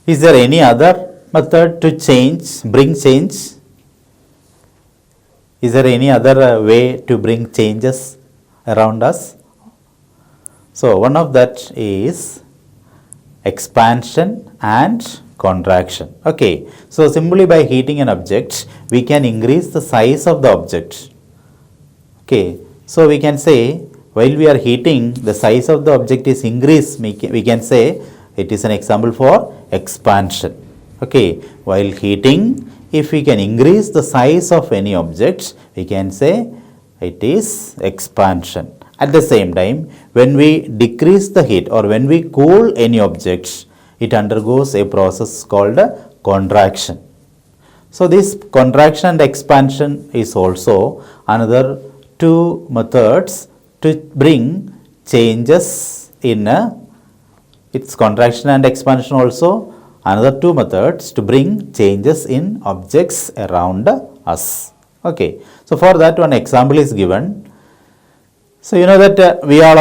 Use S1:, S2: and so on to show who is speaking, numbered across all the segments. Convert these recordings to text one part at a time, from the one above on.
S1: Is there any other method to bring change? Is there any other way to bring changes around us? So, one of that is expansion and contraction. Okay. So, simply by heating an object, we can increase the size of the object. Okay. So, we can say while we are heating, the size of the object is increased. We can say it is an example for expansion. Okay. While heating, if we can increase the size of any object, we can say it is expansion. At the same time, when we decrease the heat or when we cool any object, it undergoes a process called contraction. So, this contraction and expansion is also another two methods to bring changes in its contraction and expansion also another two methods to bring changes in objects around us. Okay. So, for that one example is given. So, you know that we are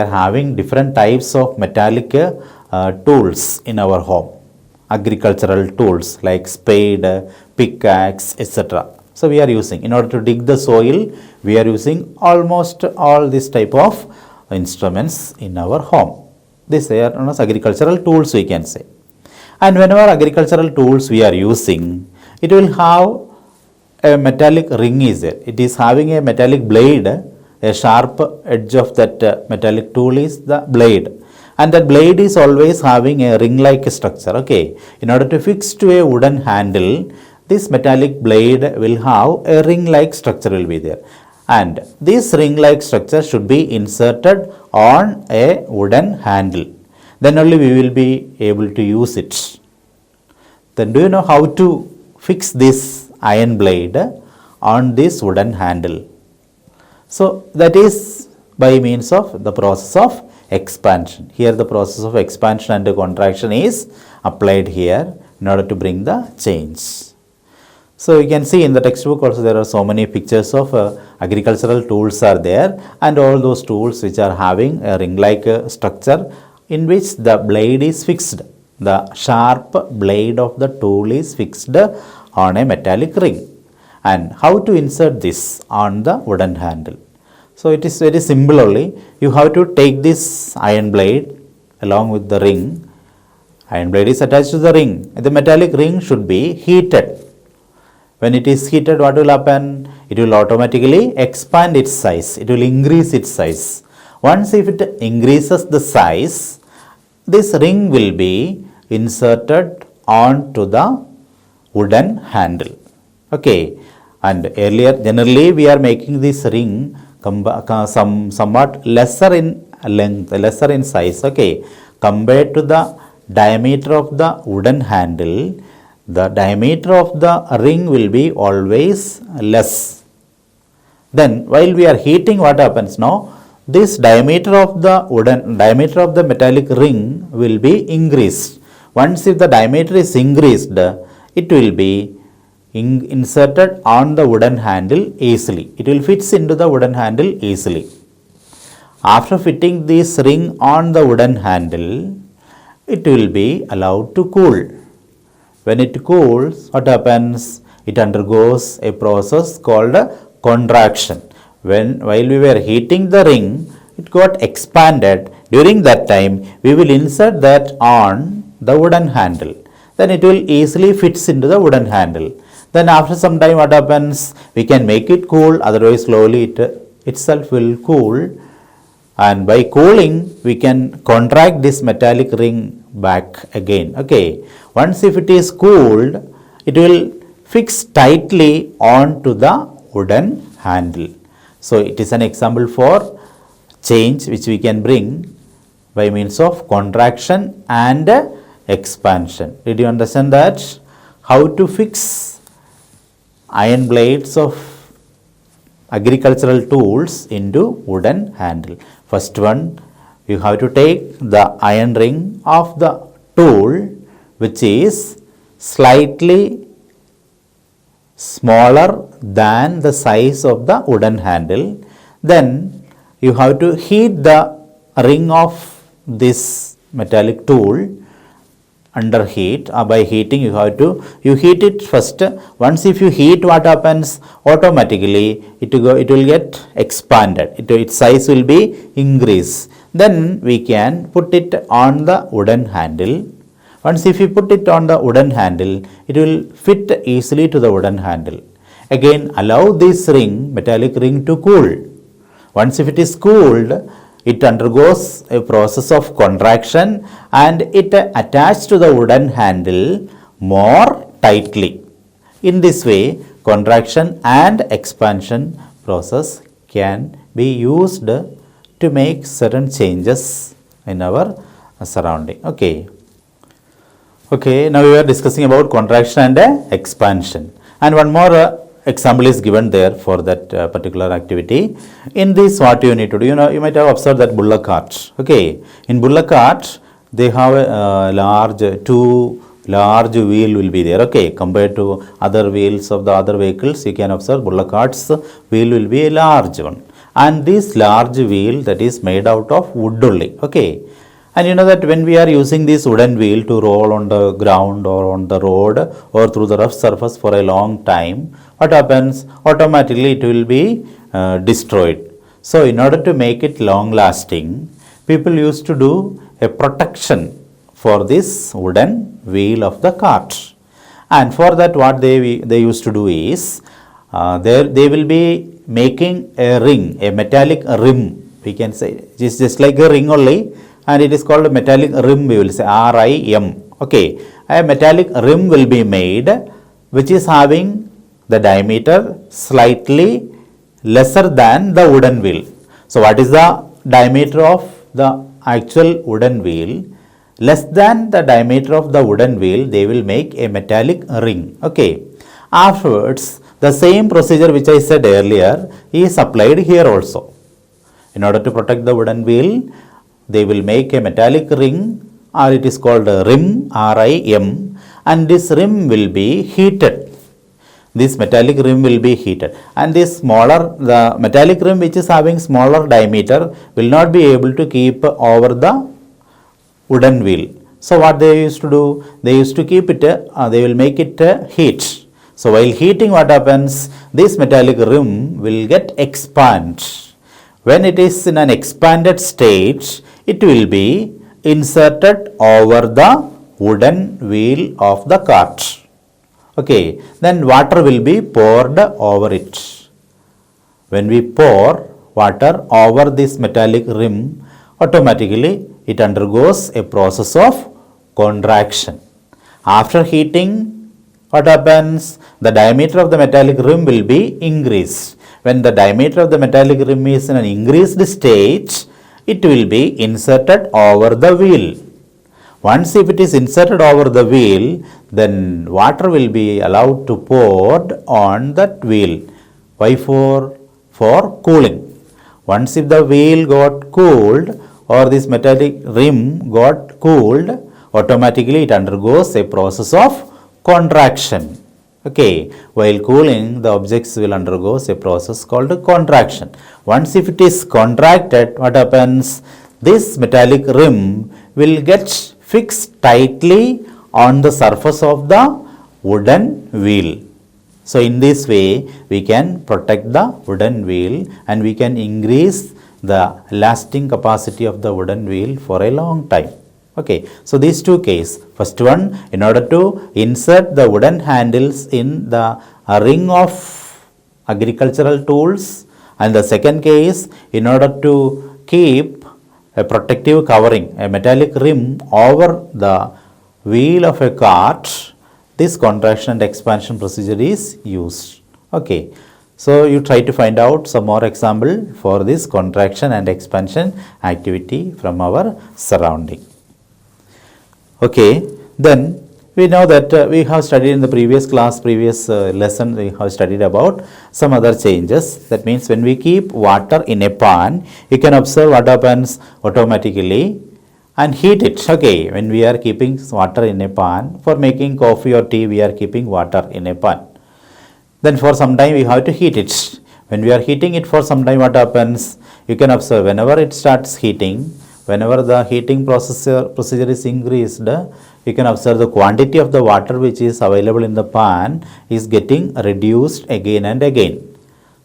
S1: having different types of metallic tools in our home, agricultural tools like spade, pickaxe, etc. So, we are using, in order to dig the soil, we are using almost all this type of instruments in our home. These are known as agricultural tools, we can say. And whenever agricultural tools we are using, it will have a metallic ring is there. It is having a metallic blade, a sharp edge of that metallic tool is the blade. And that blade is always having a ring-like structure. Okay. In order to fix to a wooden handle, this metallic blade will have a ring-like structure will be there. And this ring-like structure should be inserted on a wooden handle. Then only we will be able to use it. Then do you know how to fix this iron blade on this wooden handle? So, that is by means of the process of expansion. Here the process of expansion and contraction is applied here in order to bring the change. So, you can see in the textbook also there are so many pictures of agricultural tools are there, and all those tools which are having a ring-like structure in which the blade is fixed. The sharp blade of the tool is fixed on a metallic ring. And how to insert this on the wooden handle? So, it is very simple only. You have to take this iron blade along with the ring. Iron blade is attached to the ring. The metallic ring should be heated. When it is heated, what will happen? It will automatically expand its size. It will increase its size. Once if it increases the size, this ring will be inserted onto the wooden handle. Okay. And earlier, generally we are making this ring somewhat lesser in length, lesser in size. Okay. Compared to the diameter of the wooden handle, the diameter of the ring will be always less. Then while we are heating, what happens now? This diameter of the metallic ring will be increased. Once if the diameter is increased, it will be inserted on the wooden handle easily. It will fit into the wooden handle easily. After fitting this ring on the wooden handle, it will be allowed to cool. When it cools, what happens? It undergoes a process called contraction. While we were heating the ring, it got expanded. During that time, we will insert that on the wooden handle. Then it will easily fits into the wooden handle. Then after some time, what happens? We can make it cool, otherwise slowly it itself will cool. And by cooling, we can contract this metallic ring back again. Okay. Once if it is cooled, it will fix tightly onto the wooden handle. So, it is an example for change which we can bring by means of contraction and expansion. Did you understand that? How to fix iron blades of agricultural tools into wooden handle? First one, you have to take the iron ring of the tool which is slightly smaller than the size of the wooden handle. Then you have to heat the ring of this metallic tool under heat. By heating you heat it first. Once if you heat, what happens? Automatically it will get expanded. Its size will be increased. Then we can put it on the wooden handle. Once if you put it on the wooden handle, it will fit easily to the wooden handle. Again, allow this metallic ring to cool. Once if it is cooled, it undergoes a process of contraction and it attaches to the wooden handle more tightly. In this way, contraction and expansion process can be used to make certain changes in our surrounding. Okay, now we are discussing about contraction and expansion. And one more example is given there for that particular activity. In this, what you need to do, you might have observed that bullock cart. Okay, in bullock cart they have a two large wheel will be there. Okay, compared to other wheels of the other vehicles, you can observe bullock cart's wheel will be a large one, and this large wheel that is made out of wood only. Okay, and you know that when we are using this wooden wheel to roll on the ground or on the road or through the rough surface for a long time, what happens? Automatically it will be destroyed. So in order to make it long lasting, people used to do a protection for this wooden wheel of the cart. And for that, what they used to do is, they will be making a ring, a metallic rim, we can say. It's just like a ring only, and it is called a metallic rim, we will say RIM. Okay, a metallic rim will be made which is having the diameter slightly lesser than the wooden wheel. So what is the diameter of the actual wooden wheel? Less than the diameter of the wooden wheel, they will make a metallic ring. Okay. Afterwards, the same procedure which I said earlier is applied here also. In order to protect the wooden wheel, they will make a metallic ring, or it is called a rim, RIM, and this rim will be heated. This metallic rim will be heated, and the metallic rim which is having smaller diameter will not be able to keep over the wooden wheel. So what they used to do, they used to keep it, they will make it heat. So while heating, what happens? This metallic rim will get expand. When it is in an expanded state, it will be inserted over the wooden wheel of the cart. Okay, then water will be poured over it. When we pour water over this metallic rim, automatically it undergoes a process of contraction. After heating, what happens? The diameter of the metallic rim will be increased. When the diameter of the metallic rim is in an increased state, it will be inserted over the wheel. Once if it is inserted over the wheel, then water will be allowed to pour on that wheel. Why for? For cooling. Once if the wheel got cooled or this metallic rim got cooled, automatically it undergoes a process of contraction. Okay, while cooling, the objects will undergo a process called contraction. Once if it is contracted, what happens? This metallic rim will get fixed tightly on the surface of the wooden wheel. So in this way, we can protect the wooden wheel and we can increase the lasting capacity of the wooden wheel for a long time. Okay, so these two cases. First one, in order to insert the wooden handles in the ring of agricultural tools, and the second case, in order to keep a protective covering, a metallic rim over the wheel of a cart, this contraction and expansion procedure is used. Okay, so you try to find out some more example for this contraction and expansion activity from our surrounding. Okay, then we know that we have studied in the previous class, lesson, we have studied about some other changes. That means when we keep water in a pan, you can observe what happens automatically and heat it. Okay, when we are keeping water in a pan, for making coffee or tea, we are keeping water in a pan. Then for some time we have to heat it. When we are heating it for some time, what happens? You can observe whenever it starts heating, whenever the heating procedure is increased, you can observe the quantity of the water which is available in the pan is getting reduced again and again.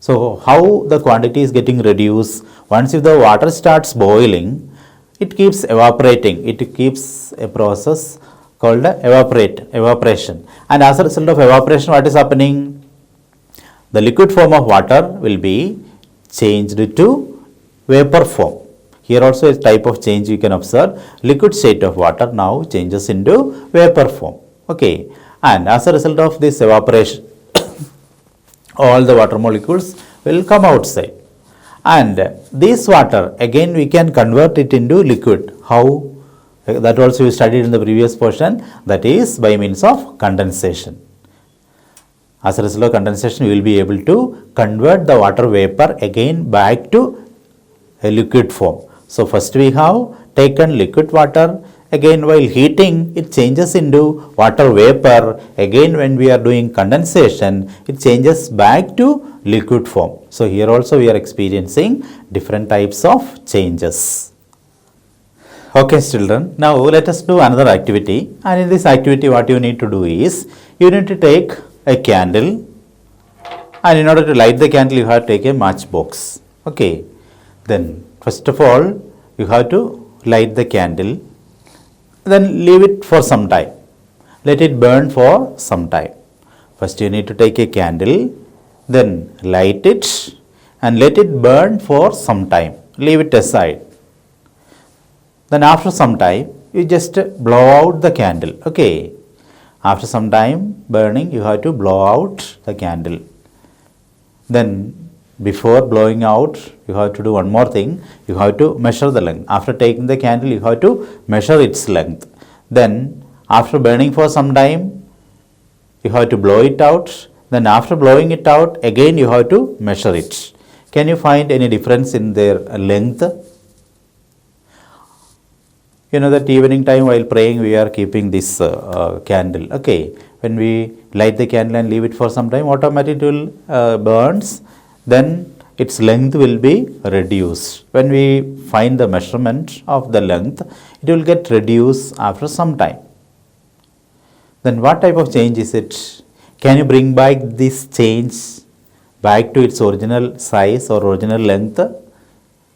S1: So how the quantity is getting reduced? Once if the water starts boiling, it keeps evaporating. It keeps a process called evaporation. And as a result of evaporation, what is happening? The liquid form of water will be changed to vapor form. Here also a type of change you can observe. Liquid state of water now changes into vapor form. Okay. And as a result of this evaporation, all the water molecules will come outside. And this water, again we can convert it into liquid. How? That also we studied in the previous portion. That is by means of condensation. As a result of condensation, we will be able to convert the water vapor again back to a liquid form. So first we have taken liquid water, again while heating it changes into water vapor, again when we are doing condensation it changes back to liquid form. So here also we are experiencing different types of changes. Okay children, now let us do another activity, and in this activity what you need to do is, you need to take a candle, and in order to light the candle you have to take a matchbox. Okay, then first of all you have to light the candle, then leave it for some time. Let it burn for some time. First you need to take a candle, then light it and let it burn for some time. Leave it aside. Then after some time you just blow out the candle. Okay. After some time burning you have to blow out the candle. Then before blowing out you have to do one more thing. You have to measure the length. After taking the candle you have to measure its length. Then after burning for some time you have to blow it out. Then after blowing it out again you have to measure it. Can you find any difference in their length? You know that evening time while praying we are keeping this candle. Okay, when we light the candle and leave it for some time, automatically it will burns. Then its length will be reduced. When we find the measurement of the length, it will get reduced after some time. Then what type of change is it? Can you bring back this change back to its original size or original length?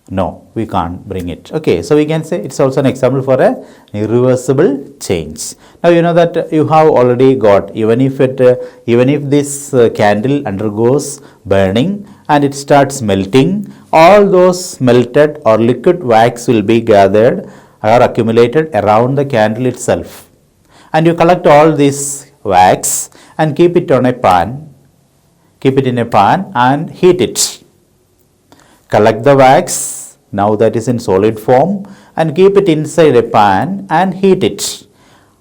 S1: No, we can't bring it. Okay, so we can say it's also an example for a irreversible change. Now you know that you have already got, even if this candle undergoes burning and it starts melting, all those melted or liquid wax will be gathered or accumulated around the candle itself. And you collect all this wax and keep it on a pan. Keep it in a pan and heat it. Collect the wax, now that is in solid form, and keep it inside a pan and heat it.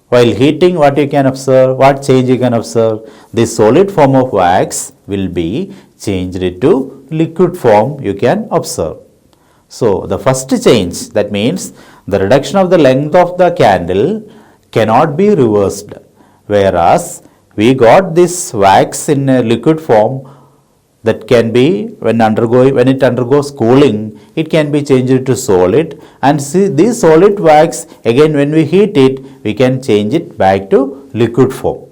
S1: While heating, what you can observe, what change you can observe? This solid form of wax will be changed into liquid form, you can observe. So the first change, that means the reduction of the length of the candle cannot be reversed, whereas we got this wax in a liquid form that can be, when it undergoes cooling, it can be changed to solid, and see this solid wax again when we heat it we can change it back to liquid form.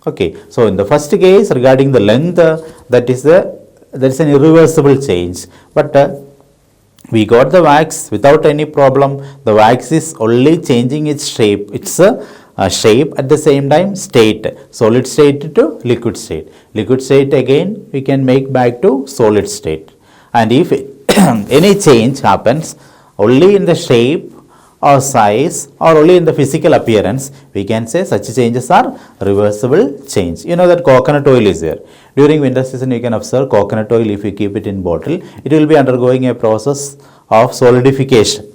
S1: Okay, so in the first case regarding the length, that is an irreversible change, but we got the wax without any problem. The wax is only changing its shape. It's a shape, at the same time state, solid state to liquid state. Liquid state again we can make back to solid state. And if any change happens only in the shape or size or only in the physical appearance, we can say such changes are reversible change. You know that coconut oil is there. During winter season you can observe coconut oil, if you keep it in bottle, it will be undergoing a process of solidification.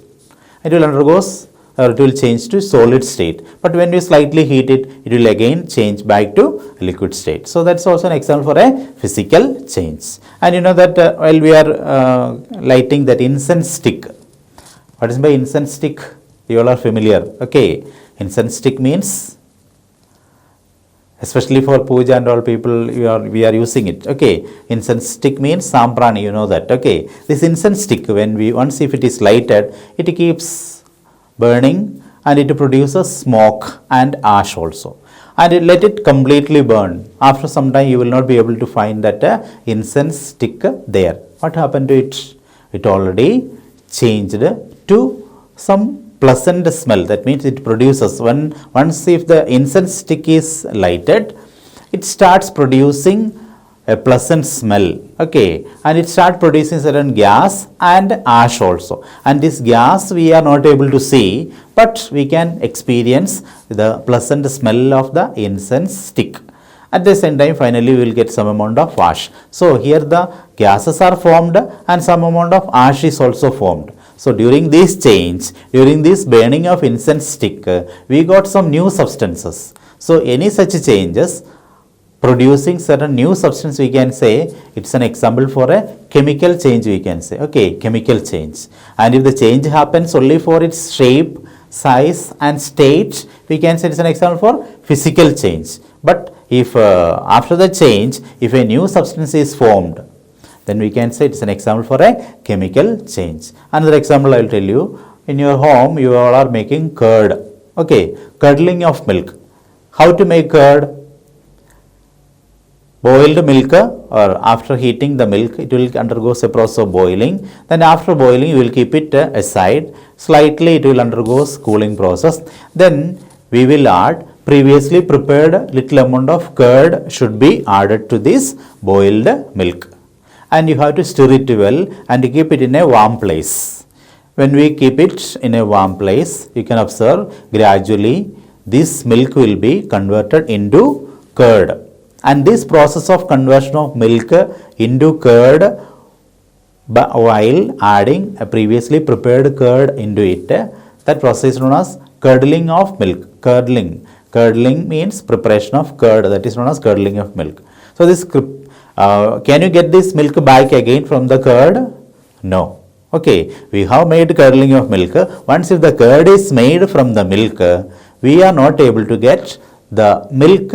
S1: It will change to solid state, but when we slightly heat it, it will again change back to liquid state. So that's also an example for a physical change. And you know that while we are lighting that incense stick, what is by incense stick? You all are familiar. Okay, incense stick means, especially for puja and all people, we are using it. Okay, incense stick means samprani, you know that. Okay, this incense stick, once if it is lighted, it keeps burning, and it produces smoke and ash also. And let it completely burn. After some time you will not be able to find that incense stick there. What happened to it? It already changed to some pleasant smell. That means it produces, once if the incense stick is lighted, it starts producing a pleasant smell, okay, and it starts producing certain gas and ash also. And this gas we are not able to see, but we can experience the pleasant smell of the incense stick. At the same time, finally we will get some amount of ash. So here the gases are formed and some amount of ash is also formed. So during this change, during this burning of incense stick, we got some new substances. So any such changes producing certain new substance, we can say it's an example for a chemical change, we can say, okay, chemical change. And if the change happens only for its shape, size and state, we can say it's an example for physical change. But if after the change, if a new substance is formed, then we can say it's an example for a chemical change. Another example I will tell you. In your home, you all are making curd, okay, curdling of milk. How to make curd? Boiled milk, or after heating the milk, it will undergo a process of boiling. Then after boiling, you will keep it aside. Slightly it will undergo cooling process. Then we will add previously prepared little amount of curd should be added to this boiled milk. And you have to stir it well and keep it in a warm place. When we keep it in a warm place, you can observe gradually this milk will be converted into curd. And this process of conversion of milk into curd, while adding a previously prepared curd into it, that process is known as curdling of milk. Curdling means preparation of curd, that is known as curdling of milk. So this can you get this milk back again from the curd? No. Okay, we have made curdling of milk. Once if the curd is made from the milk, we are not able to get the milk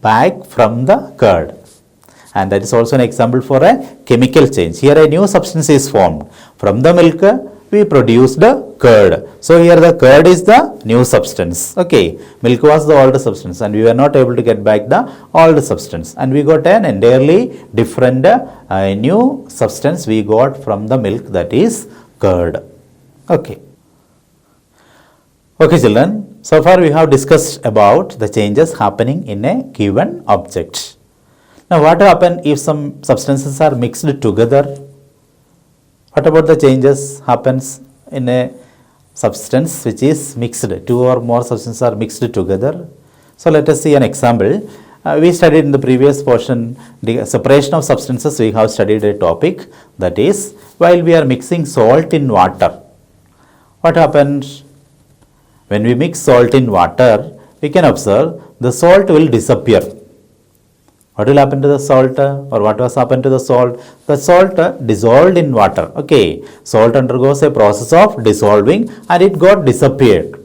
S1: back from the curd. And that is also an example for a chemical change. Here a new substance is formed. From the milk, we produced the curd. So here the curd is the new substance. Okay, milk was the old substance and we were not able to get back the old substance. And we got an entirely different new substance we got from the milk, that is curd. Okay. Okay children, so far we have discussed about the changes happening in a given object. Now what happens if some substances are mixed together? What about the changes happens in a substance which is mixed? Two or more substances are mixed together. So let us see an example. We studied in the previous portion the separation of substances. We have studied a topic, that is while we are mixing salt in water. What happens? When we mix salt in water, we can observe the salt will disappear. What will happen to the salt, or what was happened to the salt? The salt dissolved in water. Okay, salt undergoes a process of dissolving and it got disappeared.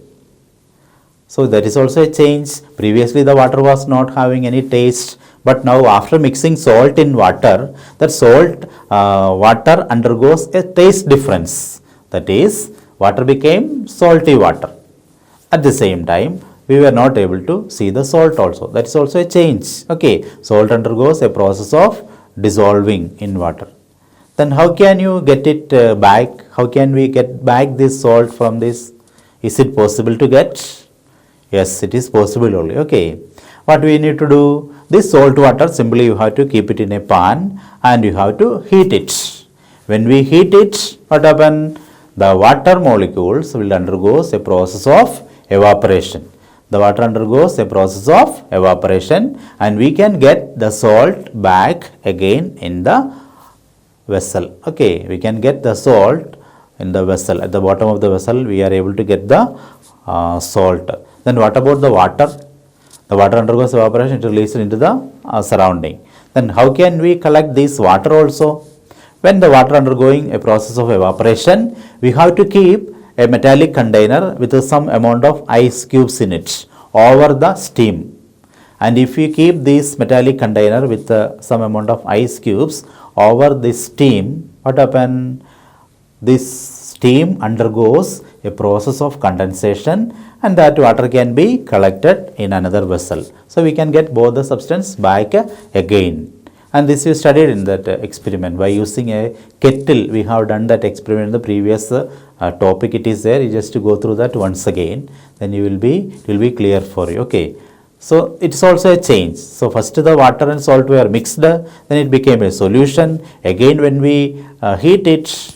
S1: So that is also a change. Previously the water was not having any taste, but now after mixing salt in water, that water undergoes a taste difference. That is, water became salty water. At the same time, we were not able to see the salt also. That is also a change. Okay, salt undergoes a process of dissolving in water. Then how can you get it back? How can we get back this salt from this? Is it possible to get? Yes, it is possible only. Okay, what we need to do? This salt water, simply you have to keep it in a pan and you have to heat it. When we heat it, what happens? The water molecules will undergo a process of evaporation. The water undergoes a process of evaporation and we can get the salt back again in the vessel. Okay, we can get the salt in the vessel. At the bottom of the vessel, we are able to get the salt. Then what about the water? The water undergoes evaporation, it releases into the surrounding. Then how can we collect this water also? When the water undergoing a process of evaporation, we have to keep a metallic container with some amount of ice cubes in it over the steam. And if you keep this metallic container with some amount of ice cubes over the steam, what happens? This steam undergoes a process of condensation and that water can be collected in another vessel. So we can get both the substance back again. And this you studied in that experiment by using a kettle. We have done that experiment in the previous topic. It is there. You just to go through that once again. Then it will be clear for you. Okay. So it's also a change. So first the water and salt were mixed. Then it became a solution. Again when we heat it,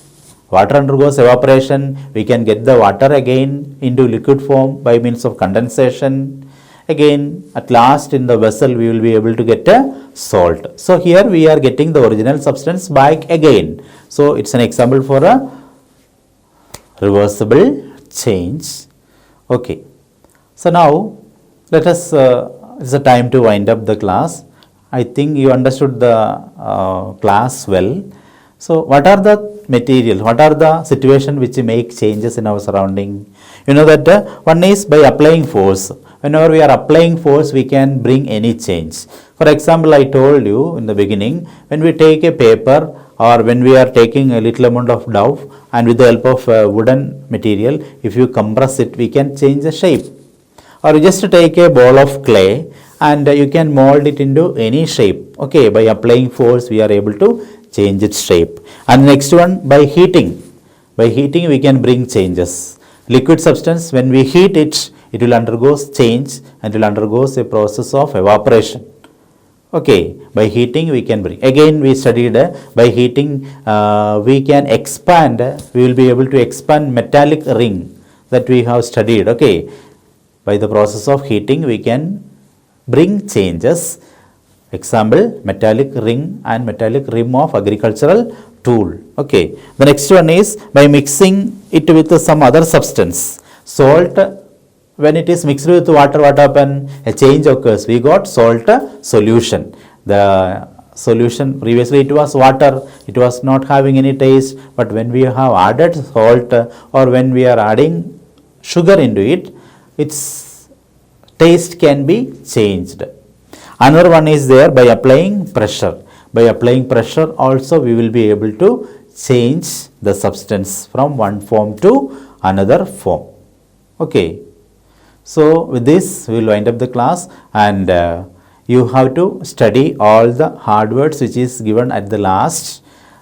S1: water undergoes evaporation. We can get the water again into liquid form by means of condensation. Again, at last in the vessel we will be able to get a salt. So here we are getting the original substance back again. So it's an example for a reversible change. Okay. So now let us, it's a time to wind up the class. I think you understood the class well. So what are the materials, what are the situations which make changes in our surrounding? You know that one is by applying force. Whenever we are applying force, we can bring any change. For example, I told you in the beginning, when we take a paper or when we are taking a little amount of dough and with the help of wooden material, if you compress it, we can change the shape. Or you just take a ball of clay and you can mold it into any shape. Okay, by applying force, we are able to change its shape. And next one, by heating. By heating, we can bring changes. Liquid substance, when we heat it, it will undergo change and will undergo a process of evaporation. Okay, by heating we can bring. Again we studied by heating we can expand, we will be able to expand metallic ring that we have studied. Okay, by the process of heating we can bring changes. Example, metallic ring and metallic rim of agricultural tool. Okay, the next one is by mixing it with some other substance. Salt, when it is mixed with water, what happens? A change occurs. We got salt solution. The solution, previously it was water, it was not having any taste, but when we have added salt or when we are adding sugar into it, its taste can be changed. Another one is there by applying pressure. By applying pressure also we will be able to change the substance from one form to another form. Okay. So with this we will wind up the class and you have to study all the hard words which is given at the last.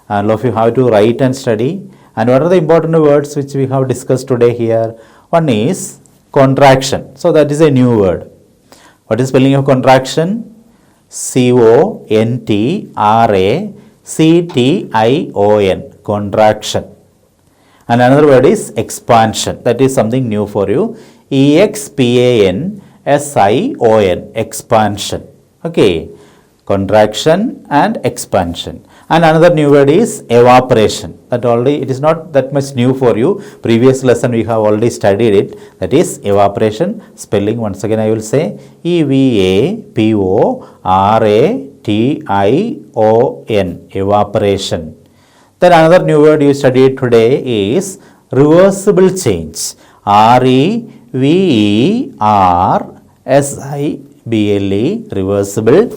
S1: All of you have to write and study. And what are the important words which we have discussed today here? One is contraction. So that is a new word. What is spelling of contraction? C-O-N-T-R-A-C-T-I-O-N. Contraction. And another word is expansion. That is something new for you. E-X-P-A-N-S-I-O-N. Expansion. Okay. Contraction and expansion. And another new word is evaporation. That already, it is not that much new for you. Previous lesson we have already studied it. That is evaporation. Spelling once again I will say E-V-A-P-O-R-A-T-I-O-N. Evaporation. Then another new word you studied today is reversible change. R-E-V-E-R-S-I-B-L-E. Reversible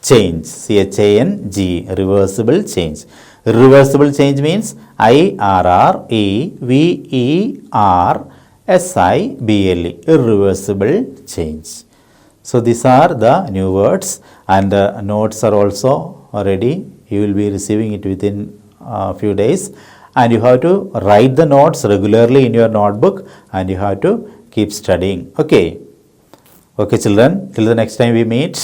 S1: change. C-H-A-N-G. Reversible change. Reversible change means I-R-R-E-V-E-R-S-I-B-L-E. Irreversible change. So these are the new words and the notes are also ready. You will be receiving it within a few days and you have to write the notes regularly in your notebook and you have to keep studying. Okay. Okay children, till the next time we meet.